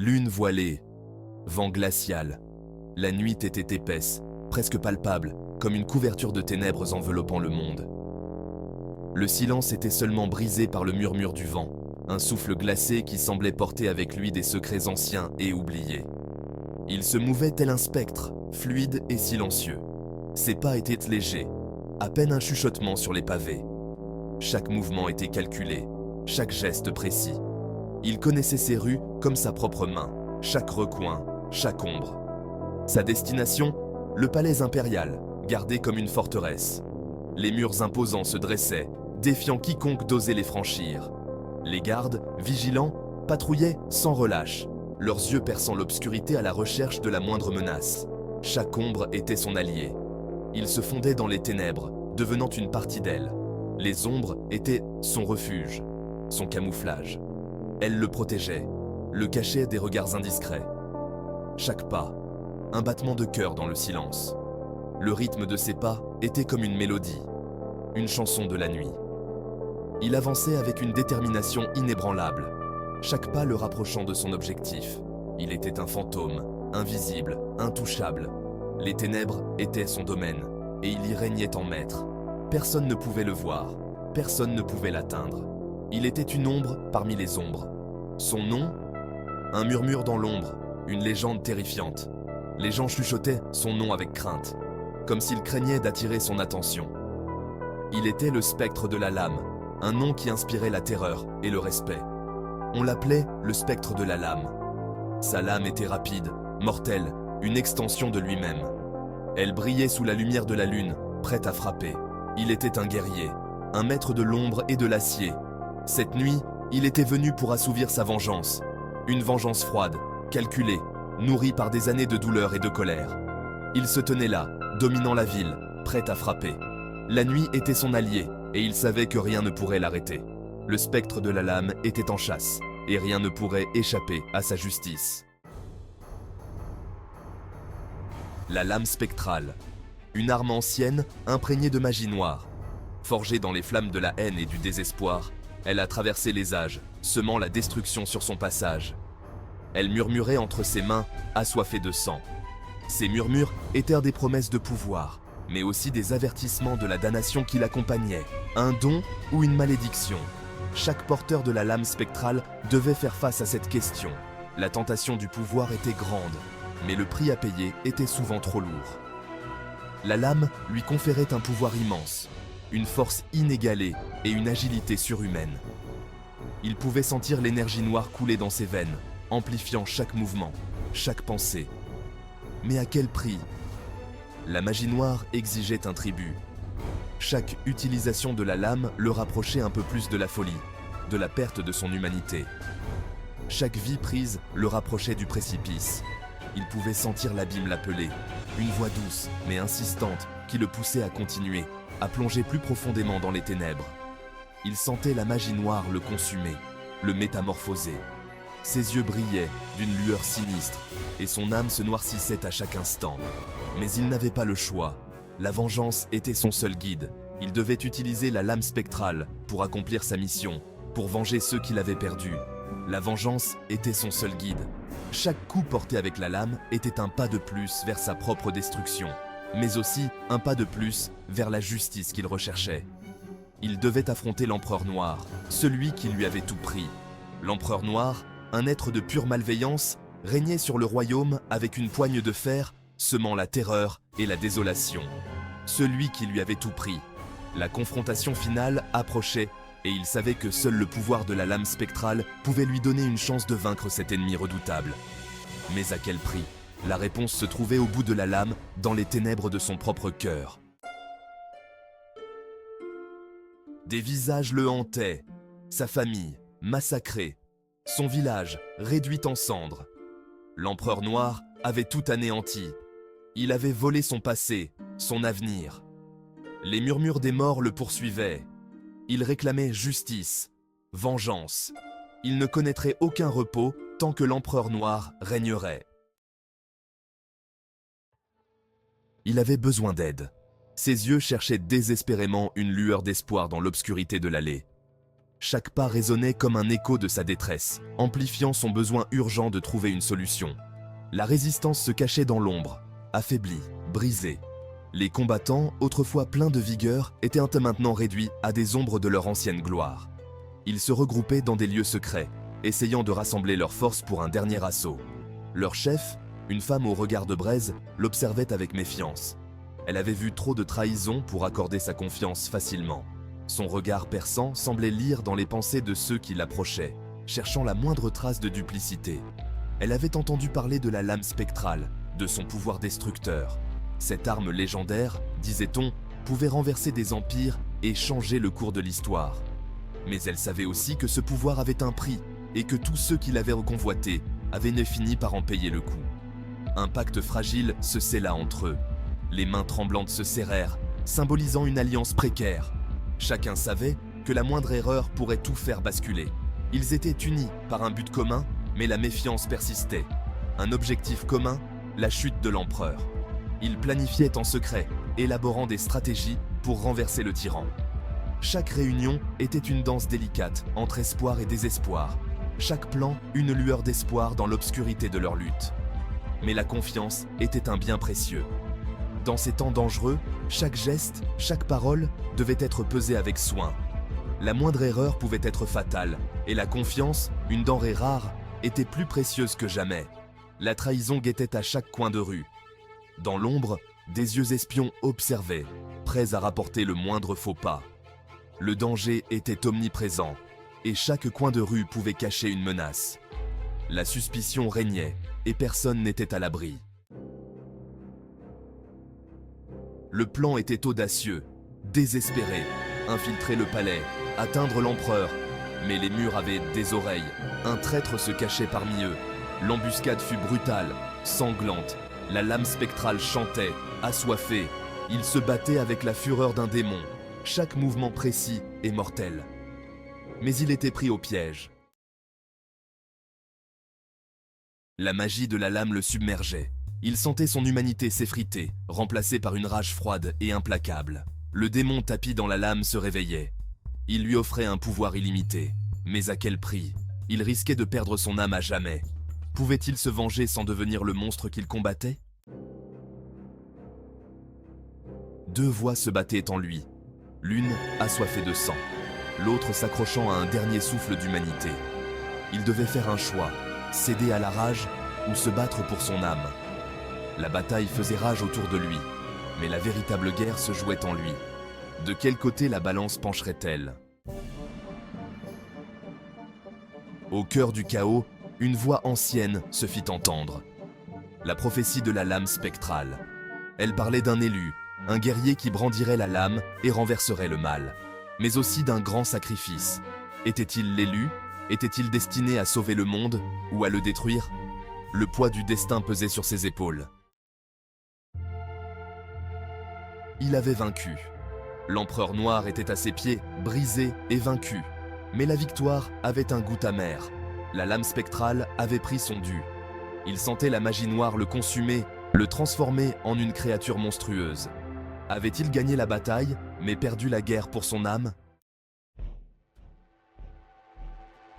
Lune voilée, vent glacial. La nuit était épaisse, presque palpable, comme une couverture de ténèbres enveloppant le monde. Le silence était seulement brisé par le murmure du vent, un souffle glacé qui semblait porter avec lui des secrets anciens et oubliés. Il se mouvait tel un spectre, fluide et silencieux. Ses pas étaient légers, à peine un chuchotement sur les pavés. Chaque mouvement était calculé, chaque geste précis. Il connaissait ses rues comme sa propre main, chaque recoin, chaque ombre. Sa destination, le palais impérial, gardé comme une forteresse. Les murs imposants se dressaient, défiant quiconque d'oser les franchir. Les gardes, vigilants, patrouillaient sans relâche, leurs yeux perçant l'obscurité à la recherche de la moindre menace. Chaque ombre était son allié. Il se fondait dans les ténèbres, devenant une partie d'elle. Les ombres étaient son refuge, son camouflage. Elles le protégeaient, le cachaient des regards indiscrets. Chaque pas, un battement de cœur dans le silence. Le rythme de ses pas était comme une mélodie, une chanson de la nuit. Il avançait avec une détermination inébranlable, chaque pas le rapprochant de son objectif. Il était un fantôme, invisible, intouchable. Les ténèbres étaient son domaine, et il y régnait en maître. Personne ne pouvait le voir, personne ne pouvait l'atteindre. Il était une ombre parmi les ombres. Son nom? Un murmure dans l'ombre, une légende terrifiante. Les gens chuchotaient son nom avec crainte, comme s'ils craignaient d'attirer son attention. Il était le spectre de la lame, un nom qui inspirait la terreur et le respect. On l'appelait le spectre de la lame. Sa lame était rapide, mortelle, une extension de lui-même. Elle brillait sous la lumière de la lune, prête à frapper. Il était un guerrier, un maître de l'ombre et de l'acier. Cette nuit, il était venu pour assouvir sa vengeance. Une vengeance froide, calculée, nourrie par des années de douleur et de colère. Il se tenait là, dominant la ville, prêt à frapper. La nuit était son allié, et il savait que rien ne pourrait l'arrêter. Le spectre de la lame était en chasse, et rien ne pourrait échapper à sa justice. La lame spectrale, une arme ancienne imprégnée de magie noire. Forgée dans les flammes de la haine et du désespoir, elle a traversé les âges, semant la destruction sur son passage. Elle murmurait entre ses mains, assoiffée de sang. Ces murmures étaient des promesses de pouvoir, mais aussi des avertissements de la damnation qui l'accompagnait, un don ou une malédiction. Chaque porteur de la lame spectrale devait faire face à cette question. La tentation du pouvoir était grande, mais le prix à payer était souvent trop lourd. La lame lui conférait un pouvoir immense, une force inégalée et une agilité surhumaine. Il pouvait sentir l'énergie noire couler dans ses veines, amplifiant chaque mouvement, chaque pensée. Mais à quel prix? La magie noire exigeait un tribut. Chaque utilisation de la lame le rapprochait un peu plus de la folie, de la perte de son humanité. Chaque vie prise le rapprochait du précipice. Il pouvait sentir l'abîme l'appeler, une voix douce mais insistante qui le poussait à continuer, à plonger plus profondément dans les ténèbres. Il sentait la magie noire le consumer, le métamorphoser. Ses yeux brillaient d'une lueur sinistre et son âme se noircissait à chaque instant. Mais il n'avait pas le choix. La vengeance était son seul guide. Il devait utiliser la lame spectrale pour accomplir sa mission, pour venger ceux qu'il avait perdus. La vengeance était son seul guide. Chaque coup porté avec la lame était un pas de plus vers sa propre destruction, mais aussi un pas de plus vers la justice qu'il recherchait. Il devait affronter l'Empereur Noir, celui qui lui avait tout pris. L'Empereur Noir, un être de pure malveillance, régnait sur le royaume avec une poigne de fer, semant la terreur et la désolation. Celui qui lui avait tout pris. La confrontation finale approchait et il savait que seul le pouvoir de la lame spectrale pouvait lui donner une chance de vaincre cet ennemi redoutable. Mais à quel prix? La réponse se trouvait au bout de la lame, dans les ténèbres de son propre cœur. Des visages le hantaient, sa famille massacrée, son village réduit en cendres. L'Empereur Noir avait tout anéanti. Il avait volé son passé, son avenir. Les murmures des morts le poursuivaient. Il réclamait justice, vengeance. Il ne connaîtrait aucun repos tant que l'Empereur Noir régnerait. Il avait besoin d'aide. Ses yeux cherchaient désespérément une lueur d'espoir dans l'obscurité de l'allée. Chaque pas résonnait comme un écho de sa détresse, amplifiant son besoin urgent de trouver une solution. La résistance se cachait dans l'ombre, affaiblie, brisée. Les combattants, autrefois pleins de vigueur, étaient maintenant réduits à des ombres de leur ancienne gloire. Ils se regroupaient dans des lieux secrets, essayant de rassembler leurs forces pour un dernier assaut. Leur chef, une femme au regard de braise, l'observait avec méfiance. Elle avait vu trop de trahison pour accorder sa confiance facilement. Son regard perçant semblait lire dans les pensées de ceux qui l'approchaient, cherchant la moindre trace de duplicité. Elle avait entendu parler de la lame spectrale, de son pouvoir destructeur. Cette arme légendaire, disait-on, pouvait renverser des empires et changer le cours de l'histoire. Mais elle savait aussi que ce pouvoir avait un prix et que tous ceux qui l'avaient reconvoité avaient fini par en payer le coût. Un pacte fragile se scella entre eux. Les mains tremblantes se serrèrent, symbolisant une alliance précaire. Chacun savait que la moindre erreur pourrait tout faire basculer. Ils étaient unis par un but commun, mais la méfiance persistait. Un objectif commun, la chute de l'empereur. Ils planifiaient en secret, élaborant des stratégies pour renverser le tyran. Chaque réunion était une danse délicate entre espoir et désespoir. Chaque plan, une lueur d'espoir dans l'obscurité de leur lutte. Mais la confiance était un bien précieux. Dans ces temps dangereux, chaque geste, chaque parole devait être pesée avec soin. La moindre erreur pouvait être fatale, et la confiance, une denrée rare, était plus précieuse que jamais. La trahison guettait à chaque coin de rue. Dans l'ombre, des yeux espions observaient, prêts à rapporter le moindre faux pas. Le danger était omniprésent, et chaque coin de rue pouvait cacher une menace. La suspicion régnait, et personne n'était à l'abri. Le plan était audacieux, désespéré, infiltrer le palais, atteindre l'empereur. Mais les murs avaient des oreilles, un traître se cachait parmi eux. L'embuscade fut brutale, sanglante. La lame spectrale chantait, assoiffée. Il se battait avec la fureur d'un démon, chaque mouvement précis et mortel. Mais il était pris au piège. La magie de la lame le submergeait. Il sentait son humanité s'effriter, remplacée par une rage froide et implacable. Le démon tapi dans la lame se réveillait. Il lui offrait un pouvoir illimité. Mais à quel prix? Il risquait de perdre son âme à jamais. Pouvait-il se venger sans devenir le monstre qu'il combattait? Deux voix se battaient en lui. L'une assoiffée de sang, l'autre s'accrochant à un dernier souffle d'humanité. Il devait faire un choix, céder à la rage ou se battre pour son âme. La bataille faisait rage autour de lui, mais la véritable guerre se jouait en lui. De quel côté la balance pencherait-elle? Au cœur du chaos, une voix ancienne se fit entendre. La prophétie de la lame spectrale. Elle parlait d'un élu, un guerrier qui brandirait la lame et renverserait le mal, mais aussi d'un grand sacrifice. Était-il l'élu? Était-il destiné à sauver le monde ou à le détruire? Le poids du destin pesait sur ses épaules. Il avait vaincu. L'empereur noir était à ses pieds, brisé et vaincu. Mais la victoire avait un goût amer. La lame spectrale avait pris son dû. Il sentait la magie noire le consumer, le transformer en une créature monstrueuse. Avait-il gagné la bataille, mais perdu la guerre pour son âme?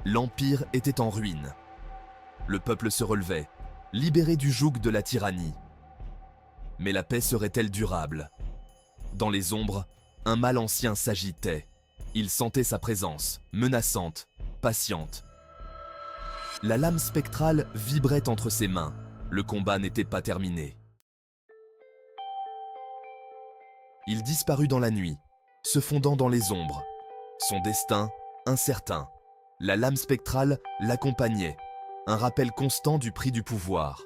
L'Empire était en ruine. Le peuple se relevait, libéré du joug de la tyrannie. Mais la paix serait-elle durable? Dans les ombres, un mal ancien s'agitait. Il sentait sa présence, menaçante, patiente. La lame spectrale vibrait entre ses mains. Le combat n'était pas terminé. Il disparut dans la nuit, se fondant dans les ombres. Son destin, incertain. La lame spectrale l'accompagnait, un rappel constant du prix du pouvoir.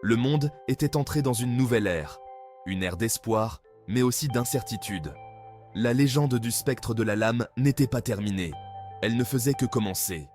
Le monde était entré dans une nouvelle ère, une ère d'espoir, mais aussi d'incertitude. La légende du spectre de la lame n'était pas terminée, elle ne faisait que commencer.